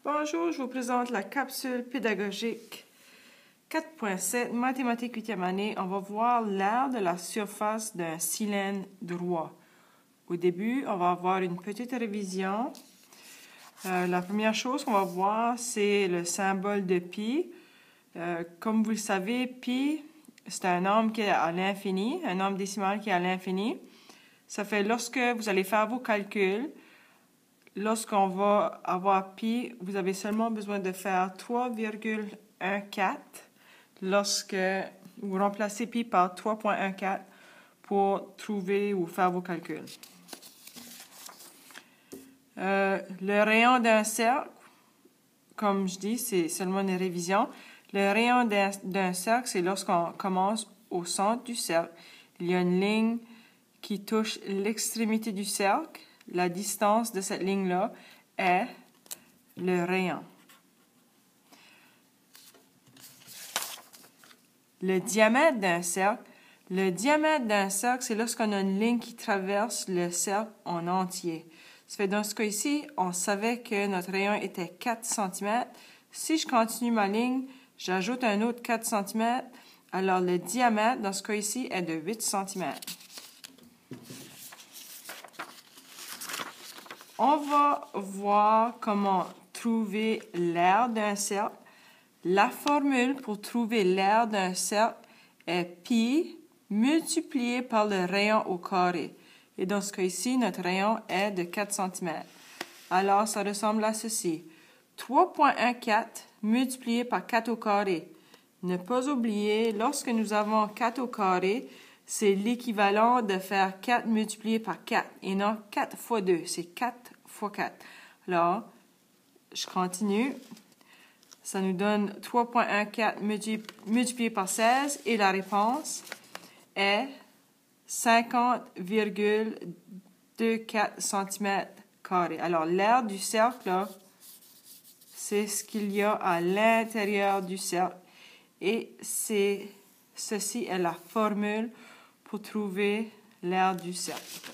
Bonjour, je vous présente la capsule pédagogique 4.7, mathématiques 8e année. On va voir l'aire de la surface d'un cylindre droit. Au début, on va avoir une petite révision. La première chose qu'on va voir, c'est le symbole de pi. Comme vous le savez, pi, c'est un nombre qui est à l'infini, un nombre décimal qui est à l'infini. Ça fait lorsque vous allez faire vos calculs, lorsqu'on va avoir pi, vous avez seulement besoin de faire 3,14 lorsque vous remplacez pi par 3,14 pour trouver ou faire vos calculs. Le rayon d'un cercle, comme je dis, c'est seulement une révision. Le rayon d'un cercle, c'est lorsqu'on commence au centre du cercle. Il y a une ligne qui touche l'extrémité du cercle. La distance de cette ligne-là est le rayon. Le diamètre d'un cercle. Le diamètre d'un cercle, c'est lorsqu'on a une ligne qui traverse le cercle en entier. Ça fait dans ce cas ici, on savait que notre rayon était 4 cm. Si je continue ma ligne, j'ajoute un autre 4 cm. Alors, le diamètre, dans ce cas ici, est de 8 cm. On va voir comment trouver l'aire d'un cercle. La formule pour trouver l'aire d'un cercle est pi multiplié par le rayon au carré. Et dans ce cas ici, notre rayon est de 4 cm. Alors, ça ressemble à ceci. 3,14 multiplié par 4 au carré. Ne pas oublier, lorsque nous avons 4 au carré, c'est l'équivalent de faire 4 multiplié par 4 et non 4 fois 2. C'est 4 fois 4. Alors, je continue. Ça nous donne 3,14 multiplié par 16 et la réponse est 50,24 cm². Alors, l'aire du cercle, c'est ce qu'il y a à l'intérieur du cercle. Et ceci est la formule pour trouver l'aire du cercle.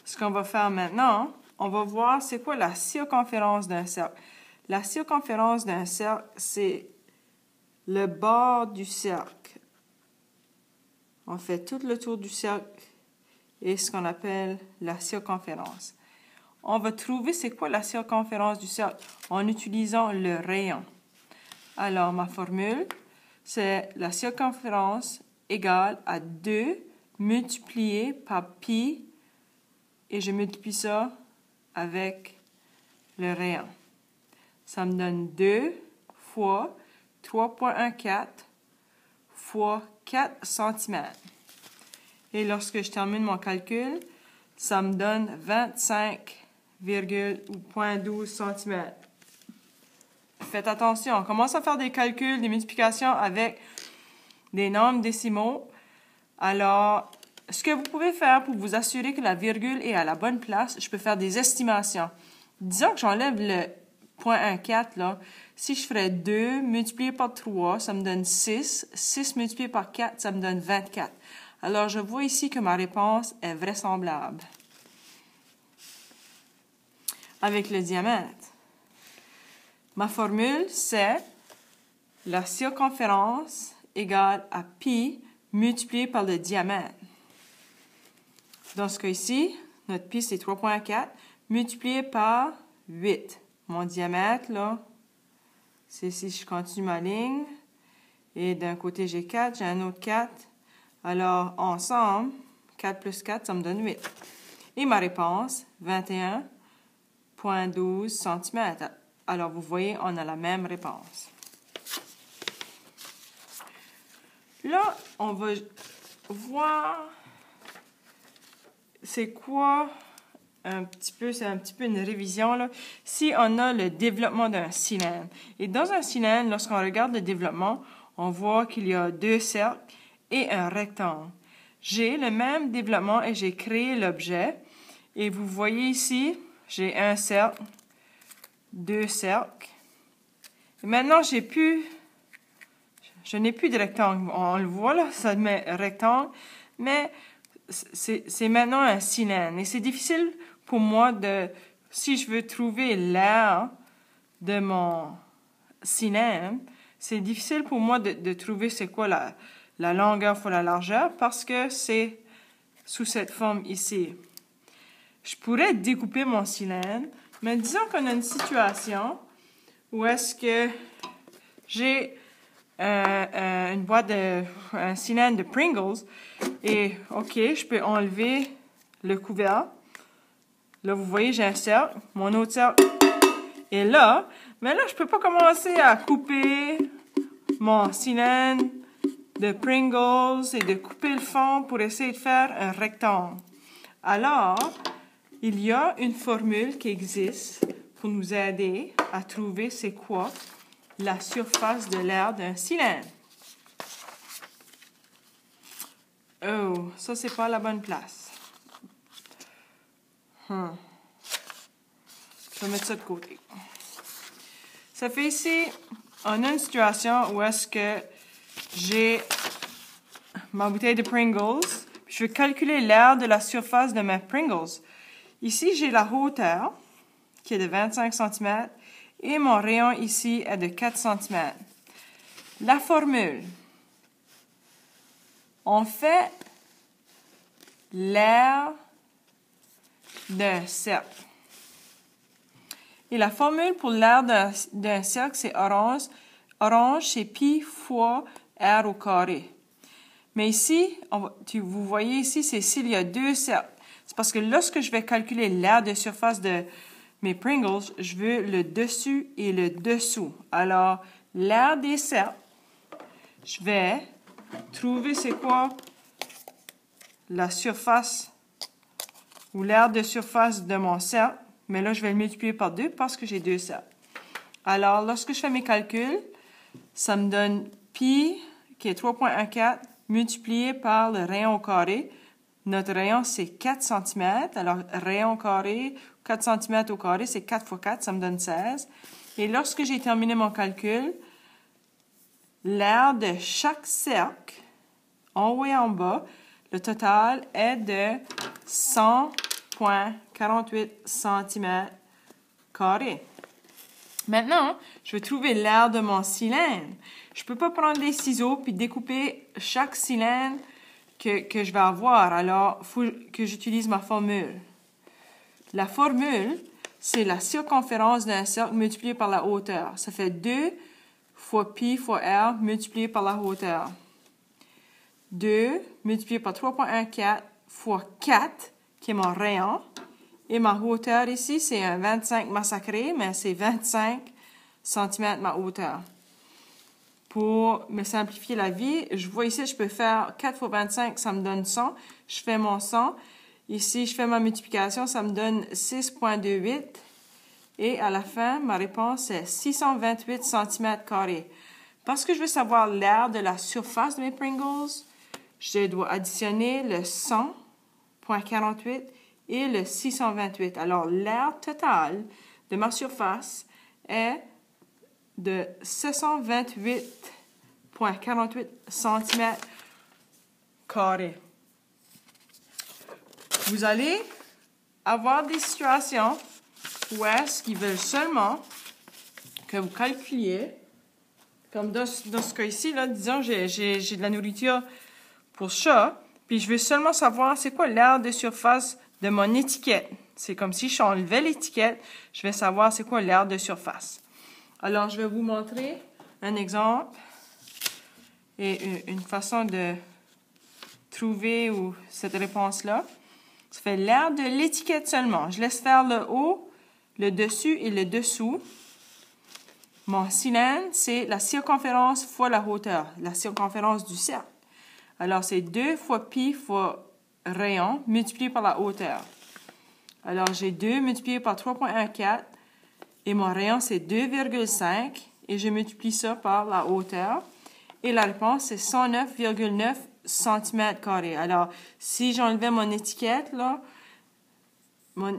Ce qu'on va faire maintenant, on va voir c'est quoi la circonférence d'un cercle. La circonférence d'un cercle, c'est le bord du cercle. On fait tout le tour du cercle et ce qu'on appelle la circonférence. On va trouver c'est quoi la circonférence du cercle en utilisant le rayon. Alors, ma formule, c'est la circonférence égale à 2 multiplié par pi et je multiplie ça avec le rayon. Ça me donne 2 fois 3,14 fois 4 cm. Et lorsque je termine mon calcul, ça me donne 25,12 cm. Faites attention, on commence à faire des calculs, des multiplications avec des nombres décimaux. Alors, ce que vous pouvez faire pour vous assurer que la virgule est à la bonne place, je peux faire des estimations. Disons que j'enlève le 0,14 là. Si je ferais 2 multiplié par 3, ça me donne 6. 6 multiplié par 4, ça me donne 24. Alors, je vois ici que ma réponse est vraisemblable. Avec le diamètre. Ma formule, c'est la circonférence égale à pi multiplié par le diamètre. Dans ce cas ici, notre pi, c'est 3,4 multiplié par 8. Mon diamètre, là, c'est si je continue ma ligne. Et d'un côté, j'ai 4, j'ai un autre 4. Alors, ensemble, 4 plus 4, ça me donne 8. Et ma réponse, 21,12 cm. Alors, vous voyez, on a la même réponse. Là, on va voir c'est quoi c'est un petit peu une révision, là. Si on a le développement d'un cylindre. Et dans un cylindre, lorsqu'on regarde le développement, on voit qu'il y a 2 cercles et un rectangle. J'ai le même développement et j'ai créé l'objet. Et vous voyez ici, j'ai un cercle, 2 cercles. Et maintenant, je n'ai plus de rectangle. On le voit là, ça met rectangle. Mais c'est maintenant un cylindre. Et c'est difficile pour moi si je veux trouver l'aire de mon cylindre, c'est difficile pour moi de trouver c'est quoi la longueur fois la largeur parce que c'est sous cette forme ici. Je pourrais découper mon cylindre, mais disons qu'on a une situation où est-ce que j'ai une boîte un cylindre de Pringles et OK, je peux enlever le couvercle. Là, vous voyez, j'ai un cercle, mon autre cercle est là, mais là, je peux pas commencer à couper mon cylindre de Pringles et de couper le fond pour essayer de faire un rectangle. Alors, il y a une formule qui existe pour nous aider à trouver c'est quoi la surface de l'aire d'un cylindre. Oh, ça, c'est pas la bonne place. Je vais mettre ça de côté. Ça fait ici, on a une situation où est-ce que j'ai ma bouteille de Pringles. Je vais calculer l'aire de la surface de mes Pringles. Ici, j'ai la hauteur qui est de 25 cm et mon rayon ici est de 4 cm. La formule. On fait l'aire d'un cercle. Et la formule pour l'aire d'un cercle, c'est orange. Orange, c'est pi fois r au carré. Mais ici, vous voyez ici, c'est s'il y a deux cercles. C'est parce que lorsque je vais calculer l'aire de surface de mes Pringles, je veux le dessus et le dessous. Alors, l'aire des cercles, je vais trouver c'est quoi la surface ou l'aire de surface de mon cercle. Mais là, je vais le multiplier par 2 parce que j'ai deux cercles. Alors, lorsque je fais mes calculs, ça me donne pi, qui est 3,14, multiplié par le rayon au carré. Notre rayon, c'est 4 cm. Alors, rayon au carré, 4 cm au carré, c'est 4 fois 4, ça me donne 16. Et lorsque j'ai terminé mon calcul, l'aire de chaque cercle, en haut et en bas, le total est de 100,48 cm². Maintenant, je vais trouver l'aire de mon cylindre. Je ne peux pas prendre des ciseaux puis découper chaque cylindre que je vais avoir. Alors, il faut que j'utilise ma formule. La formule, c'est la circonférence d'un cercle multiplié par la hauteur. Ça fait 2 fois pi fois r multiplié par la hauteur. 2 multiplié par 3,14 fois 4, qui est mon rayon. Et ma hauteur ici, c'est un 25 massacré, mais c'est 25 cm ma hauteur. Pour me simplifier la vie, je vois ici, je peux faire 4 fois 25, ça me donne 100. Je fais mon 100. Ici, je fais ma multiplication, ça me donne 6,28. Et à la fin, ma réponse est 628 cm². Parce que je veux savoir l'aire de la surface de mes Pringles, je dois additionner le 100,48 et le 628. Alors, l'aire totale de ma surface est de 728,48 cm². Vous allez avoir des situations où est-ce qu'ils veulent seulement que vous calculiez, comme dans ce cas ici, là, disons, j'ai de la nourriture pour chat, puis je veux seulement savoir c'est quoi l'aire de surface de mon étiquette. C'est comme si j'enlevais l'étiquette, je vais savoir c'est quoi l'aire de surface. Alors, je vais vous montrer un exemple et une façon de trouver cette réponse-là. Ça fait l'aire de l'étiquette seulement. Je laisse faire le haut, le dessus et le dessous. Mon cylindre, c'est la circonférence fois la hauteur, la circonférence du cercle. Alors, c'est 2 fois pi fois rayon multiplié par la hauteur. Alors, j'ai 2 multiplié par 3,14 et mon rayon, c'est 2,5 et je multiplie ça par la hauteur. Et la réponse, c'est 109,9 cm². Alors, si j'enlevais mon étiquette, là,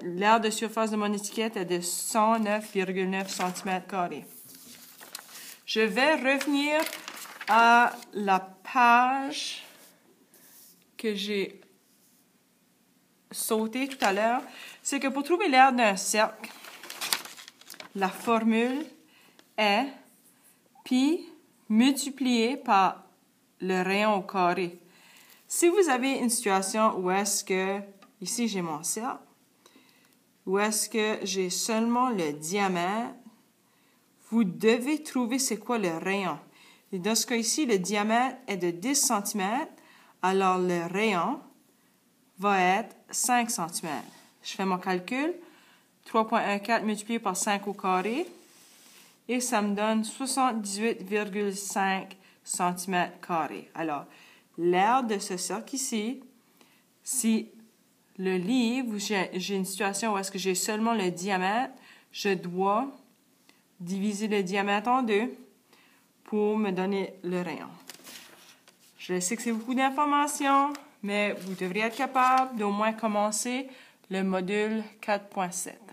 l'aire de surface de mon étiquette est de 109,9 cm². Je vais revenir à la page que j'ai sauté tout à l'heure, c'est que pour trouver l'aire d'un cercle, la formule est pi multiplié par le rayon au carré. Si vous avez une situation où est-ce que, ici j'ai mon cercle, où est-ce que j'ai seulement le diamètre, vous devez trouver c'est quoi le rayon. Et dans ce cas ici, le diamètre est de 10 cm, alors le rayon va être 5 cm. Je fais mon calcul, 3,14 multiplié par 5 au carré, et ça me donne 78,5 cm². Alors, l'aire de ce cercle ici, si le livre, j'ai une situation où est-ce que j'ai seulement le diamètre, je dois diviser le diamètre en 2 pour me donner le rayon. Je sais que c'est beaucoup d'informations, mais vous devriez être capable d'au moins commencer le module 4.7.